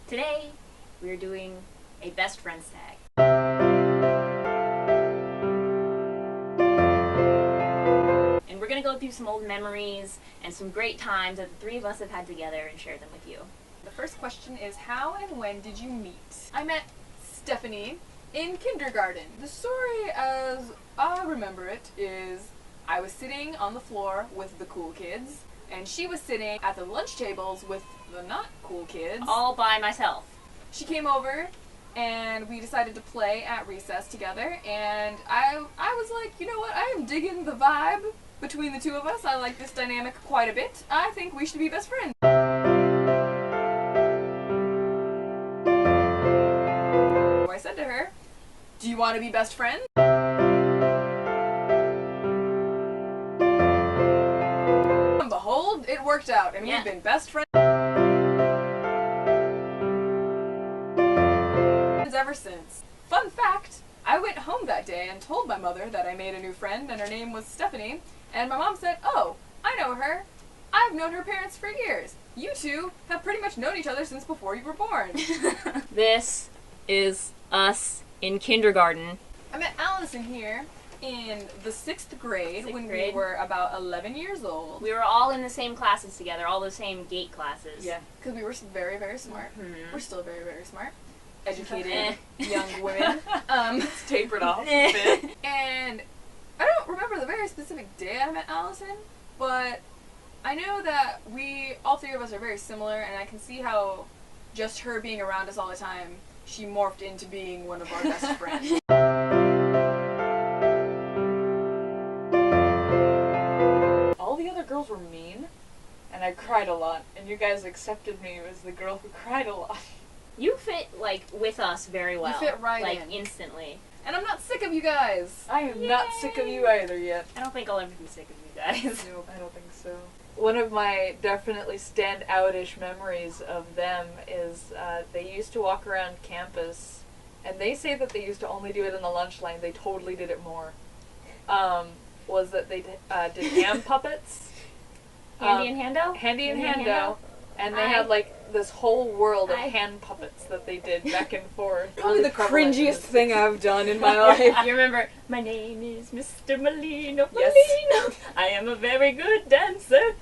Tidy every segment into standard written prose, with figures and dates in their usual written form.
Today, we're doing a best friends tag. And we're gonna go through some old memories and some great times that the three of us have had together and share them with you. The first question is, how and when did you meet? I met Stephanie in kindergarten. The story, as I remember it, is I was sitting on the floor with the cool kids, and she was sitting at the lunch tables with the not cool kids. All by myself. She came over, and we decided to play at recess together, and I was like, you know what, I am digging the vibe between the two of us. I like this dynamic quite a bit. I think we should be best friends. I said to her, do you want to be best friends? And behold, it worked out, and we've been best friends ever since. Fun fact, I went home that day and told my mother that I made a new friend and her name was Stephanie, and my mom said, oh, I know her. I've known her parents for years. You two have pretty much known each other since before you were born. This is us in kindergarten. I met Allison here in the 6th grade when we were about 11 years old. We were all in the same classes together, all the same gate classes. Yeah, because we were very, very smart. Mm-hmm. We're still very, very smart. Educated young women. It's tapered off a bit. And I don't remember the very specific day I met Allison, but I know that all three of us are very similar, and I can see how just her being around us all the time, she morphed into being one of our best friends. All the other girls were mean, and I cried a lot, and you guys accepted me as the girl who cried a lot. You fit, with us very well. You fit right in. Instantly. And I'm not sick of you guys. I am not sick of you either yet. I don't think I'll ever be sick of you guys. Nope, I don't think so. One of my definitely stand-out-ish memories of them is they used to walk around campus, and they say that they used to only do it in the lunch lane. They totally did it more. Was that they did hand puppets. Handy and Hando? Handy and Hando. And they had this whole world of hand puppets that they did back and forth. Probably the cringiest thing I've done in my life. You remember, my name is Mr. Molino. Yes. Molino. I am a very good dancer.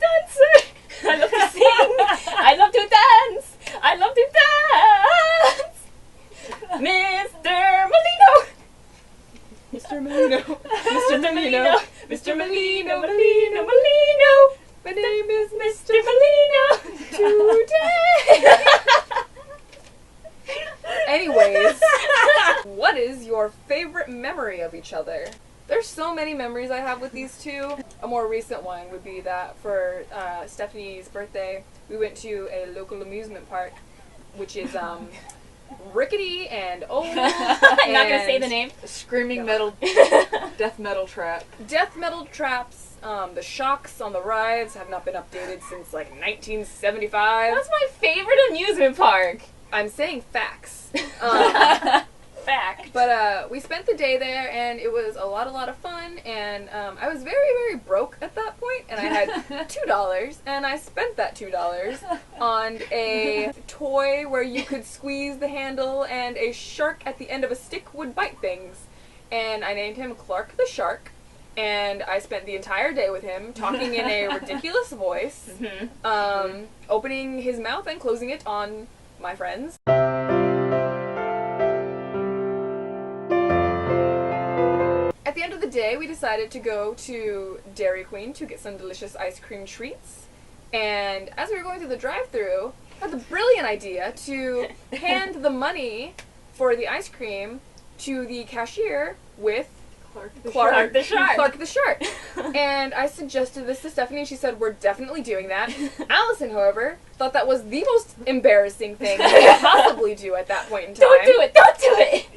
I love to sing. I love to dance. I love to dance. Mr. Molino. Mr. Molino. Mr. Molino. Mr. Molino. Molino. Molino. My name is Mr. Molino today. Anyways, what is your favorite memory of each other? There's so many memories I have with these two. A more recent one would be that for Stephanie's birthday, we went to a local amusement park, which is rickety and old. I'm not gonna say the name. Screaming metal, death metal trap. Death metal traps. The shocks on the rides have not been updated since 1975. That's my favorite amusement park. I'm saying facts. Fact. But we spent the day there, and it was a lot of fun, and I was very, very broke at that point, and I had $2, and I spent that $2 on a toy where you could squeeze the handle, and a shark at the end of a stick would bite things. And I named him Clark the Shark, and I spent the entire day with him, talking in a ridiculous voice, opening his mouth and closing it on my friends. At the end of the day, we decided to go to Dairy Queen to get some delicious ice cream treats. And as we were going through the drive-thru, I had the brilliant idea to hand the money for the ice cream to the cashier with Clark the Shark. And I suggested this to Stephanie, and she said, we're definitely doing that. Allison, however, thought that was the most embarrassing thing we could possibly do at that point in time. Don't do it! Don't do it!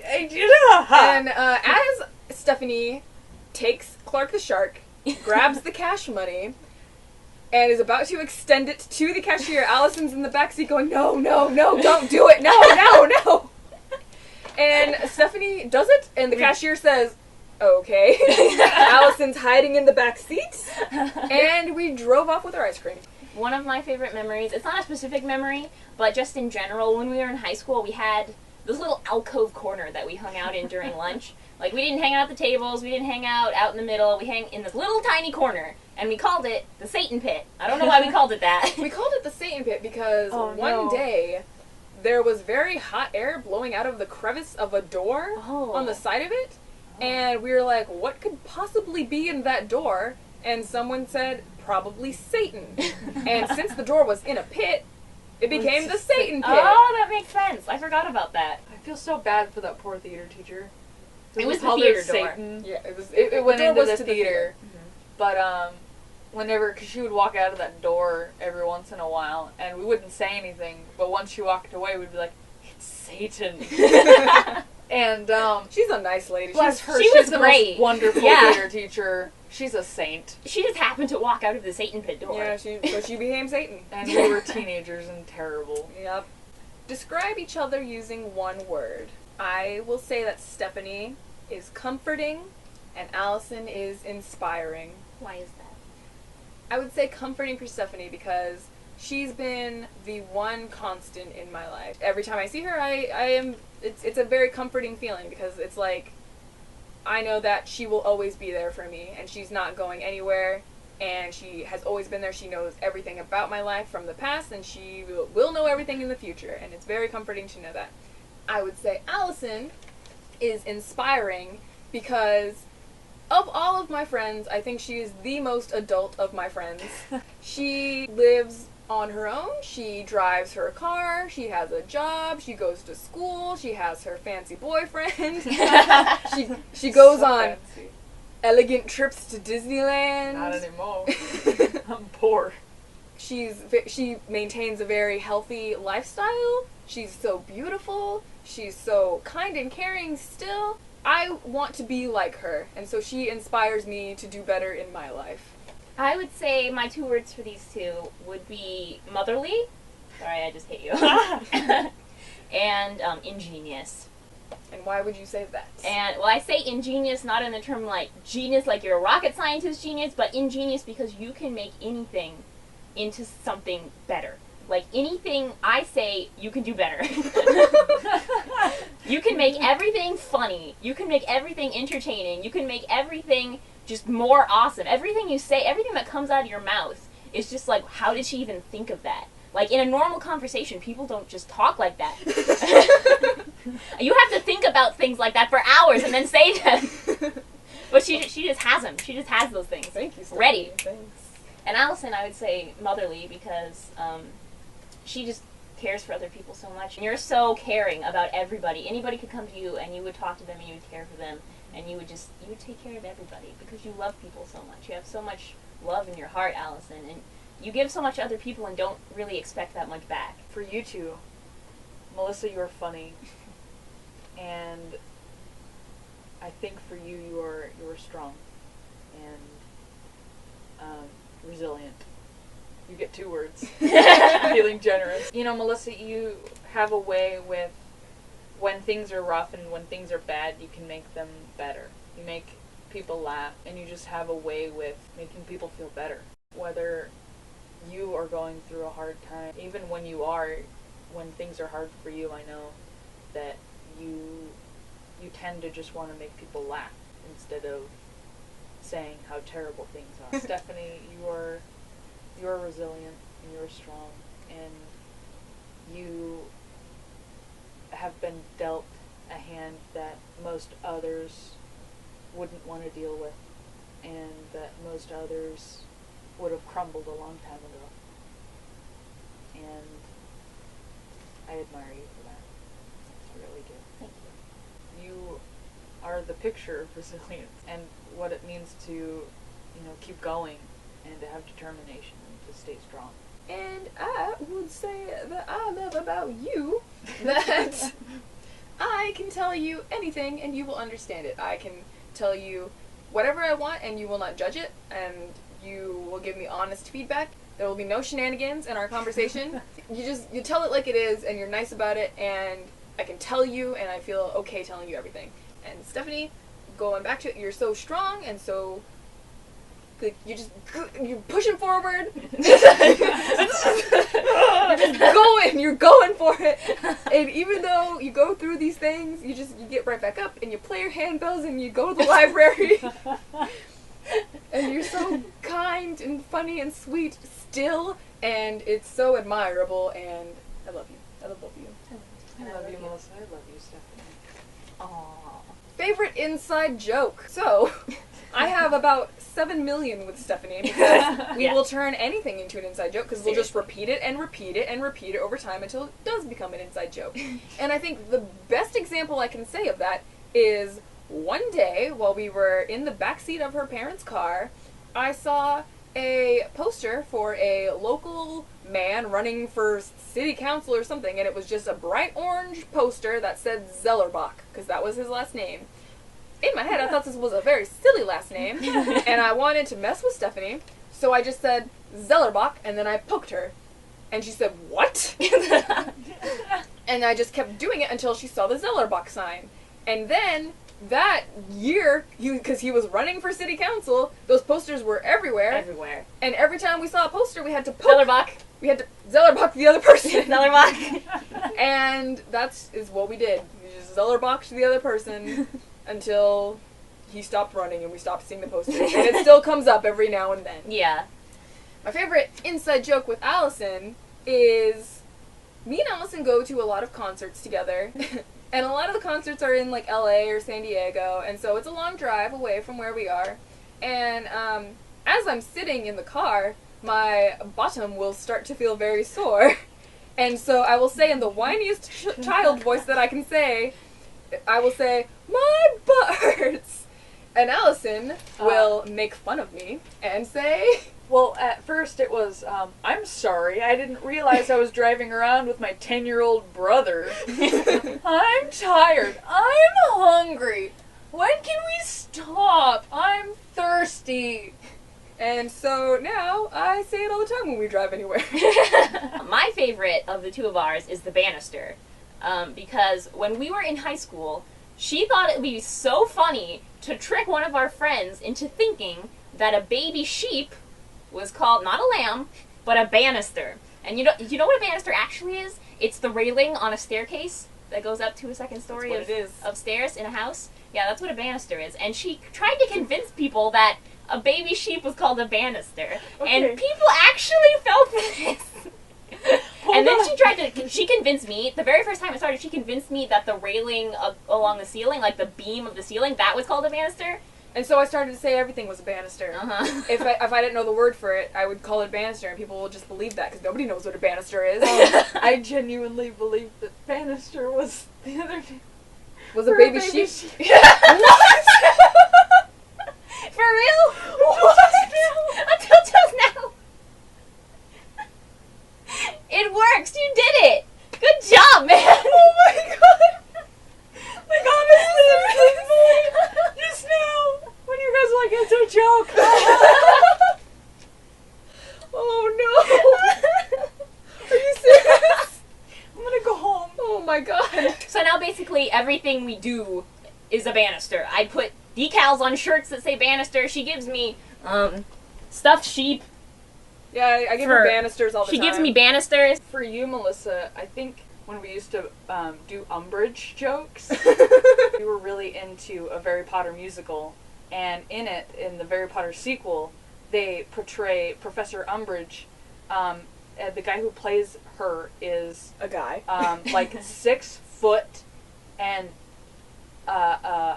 And as Stephanie takes Clark the Shark, grabs the cash money, and is about to extend it to the cashier, Allison's in the backseat going, no, don't do it, no. And Stephanie does it, and the cashier says, okay. Allison's hiding in the back seat, and we drove off with our ice cream. one of my favorite memories, it's not a specific memory, but just in general, when we were in high school, we had this little alcove corner that we hung out in during lunch. Like, we didn't hang out at the tables, we didn't hang out in the middle, we hang in this little tiny corner, and we called it the Satan Pit. I don't know why we called it that. We called it the Satan Pit because one one day there was very hot air blowing out of the crevice of a door on the side of it, and we were like, what could possibly be in that door? And someone said, probably Satan. And since the door was in a pit, it became the Satan Pit. Oh, that makes sense. I forgot about that. I feel so bad for that poor theater teacher. It was the called theater it door. Satan. Yeah, it was. It went the door into was the to theater. Mhm. But whenever, because she would walk out of that door every once in a while, and we wouldn't say anything. But once she walked away, we'd be like, "It's Satan." And She's a nice lady. bless her, she she's was the great. most wonderful Yeah. theater teacher. She's a saint. She just happened to walk out of the Satan Pit door. Yeah, so she became Satan. And we were teenagers and terrible. Yep. Describe each other using one word. I will say that Stephanie is comforting and Allison is inspiring. Why is that? I would say comforting for Stephanie because she's been the one constant in my life. Every time I see her, it's a very comforting feeling because it's like I know that she will always be there for me and she's not going anywhere and she has always been there. She knows everything about my life from the past and she will know everything in the future, and it's very comforting to know that. I would say Allison is inspiring because of all of my friends, I think she is the most adult of my friends. She lives on her own, she drives her car, she has a job, she goes to school, she has her fancy boyfriend. she goes So on fancy. elegant trips to Disneyland. Not anymore. I'm poor. She maintains a very healthy lifestyle. She's so beautiful. She's so kind and caring still. I want to be like her, and so she inspires me to do better in my life. I would say my two words for these two would be motherly. Sorry, I just hit you. And ingenious. And why would you say that? And, well, I say ingenious not in the term like genius, like you're a rocket scientist genius, but ingenious because you can make anything into something better. Like, anything I say, you can do better. You can make everything funny. You can make everything entertaining. You can make everything just more awesome. Everything you say, everything that comes out of your mouth is just like, how did she even think of that? Like, in a normal conversation, people don't just talk like that. You have to think about things like that for hours and then say them. But she just has them. She just has those things. Thank you, Stephanie. Ready. Thanks. And Allison, I would say motherly because she just cares for other people so much. And you're so caring about everybody. Anybody could come to you and you would talk to them and you would care for them. And you would take care of everybody because you love people so much. You have so much love in your heart, Allison. And you give so much to other people and don't really expect that much back. For you two, Melissa, you're funny. And I think for you, you are strong and resilient. You get 2 words. Feeling generous. You know, Melissa, you have a way with when things are rough and when things are bad, you can make them better. You make people laugh, and you just have a way with making people feel better. Whether you are going through a hard time, even when things are hard for you, I know that you tend to just want to make people laugh instead of saying how terrible things are. Stephanie, you are resilient and you are strong, and you have been dealt a hand that most others wouldn't want to deal with, and that most others would have crumbled a long time ago. And I admire you for that. It's really good. Thank you. You are the picture of resilience and what it means to, keep going and to have determination and to stay strong. And I would say that I love about you that I can tell you anything and you will understand it. I can tell you whatever I want and you will not judge it, and you will give me honest feedback. There will be no shenanigans in our conversation. You tell it like it is and you're nice about it, and I can tell you and I feel okay telling you everything. And Stephanie, going back to it, you're so strong and so you're pushing forward. You're going for it. And even though you go through these things, you get right back up and you play your handbells and you go to the library. And you're so kind and funny and sweet still, and it's so admirable, and I love you. I love both of you. I love you, Melissa. I love you, Stephanie. Aww. Favorite inside joke. So, I have about 7 million with Stephanie because we will turn anything into an inside joke because we'll just repeat it and repeat it and repeat it over time until it does become an inside joke. And I think the best example I can say of that is one day while we were in the backseat of her parents' car, I saw a poster for a local man running for city council or something, and it was just a bright orange poster that said Zellerbach, because that was his last name. In my head, I thought this was a very silly last name, and I wanted to mess with Stephanie, so I just said Zellerbach, and then I poked her. And she said, "What?" And I just kept doing it until she saw the Zellerbach sign. And then, that year, because he was running for city council, those posters were everywhere. Everywhere. And every time we saw a poster, we had to poke. Zellerbach. We had to Zellerbach the other person. Zellerbach. And is what we did. We just Zellerbach the other person until he stopped running and we stopped seeing the posters. And it still comes up every now and then. Yeah. My favorite inside joke with Allison is me and Allison go to a lot of concerts together. And a lot of the concerts are in, like, LA or San Diego, and so it's a long drive away from where we are. And as I'm sitting in the car, my bottom will start to feel very sore. And so I will say in the whiniest child voice that I can say, I will say, "My butt hurts." And Allison will make fun of me and say... Well, at first it was, I'm sorry, I didn't realize I was driving around with my 10-year-old brother. I'm tired. I'm hungry. When can we stop? I'm thirsty. And so now I say it all the time when we drive anywhere. My favorite of the two of ours is the banister. Because when we were in high school, she thought it would be so funny to trick one of our friends into thinking that a baby sheep was called not a lamb, but a banister. And you know what a banister actually is? It's the railing on a staircase that goes up to a second story of stairs in a house. Yeah, that's what a banister is. And she tried to convince people that a baby sheep was called a banister. Okay. And people actually fell for this. And then she convinced me, the very first time it started, she convinced me that the railing along the ceiling, like the beam of the ceiling, that was called a banister. And so I started to say everything was a banister. Uh-huh. If I didn't know the word for it, I would call it a banister, and people will just believe that, because nobody knows what a banister is. I genuinely believe that banister was the other name. Was a baby sheep? What? For real? What? Until just now. It works. You did it. Good job, man. Oh my god. Like, honestly, just now, when you guys were like, it's a joke. Oh no. Are you serious? I'm gonna go home. Oh my god. So now basically everything we do is a banister. I put decals on shirts that say banister. She gives me stuffed sheep. Yeah, I give her banisters all the time. She gives me banisters. For you, Melissa, I think when we used to do Umbridge jokes, we were really into a Harry Potter musical, and in it, in the Harry Potter sequel, they portray Professor Umbridge. The guy who plays her is a guy, like 6 foot and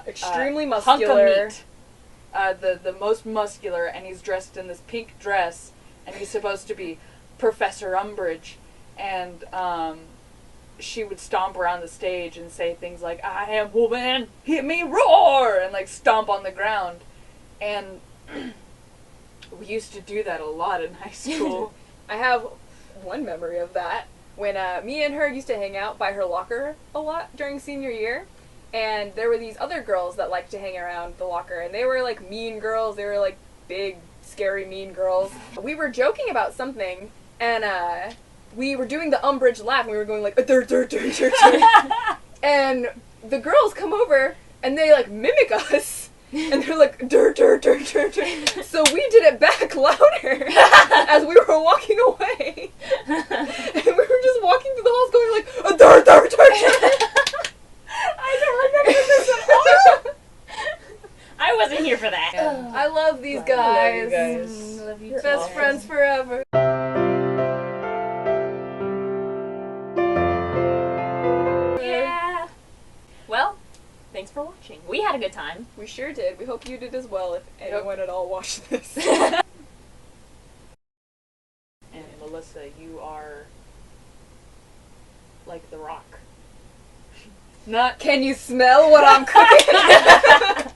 extremely Hunk muscular. of meat. The most muscular, and he's dressed in this pink dress, and he's supposed to be Professor Umbridge, and she would stomp around the stage and say things like, "I am woman, hear me roar," and like stomp on the ground. And we used to do that a lot in high school. I have one memory of that when me and her used to hang out by her locker a lot during senior year, and there were these other girls that liked to hang around the locker, and they were like mean girls. They were like big, scary, mean girls. We were joking about something, and we were doing the Umbridge laugh, and we were going like, "Dur, dur, dur, dur, dur." And the girls come over, and they like mimic us, And they're like, "Dirt, dirt, dirt, dirt, dirt." So we did it back louder as we were walking away. And we were just walking through the halls going like, "Dirt, dirt, dirt, dirt." I don't remember this at all. I wasn't here for that. I love these I love guys. you guys. Love you You're too. Best awesome. friends forever. Yeah. Well, thanks for watching. We had a good time. We sure did. We hope you did as well if anyone at all watched this. And Melissa, you are like the rock. Not Can you smell what I'm cooking?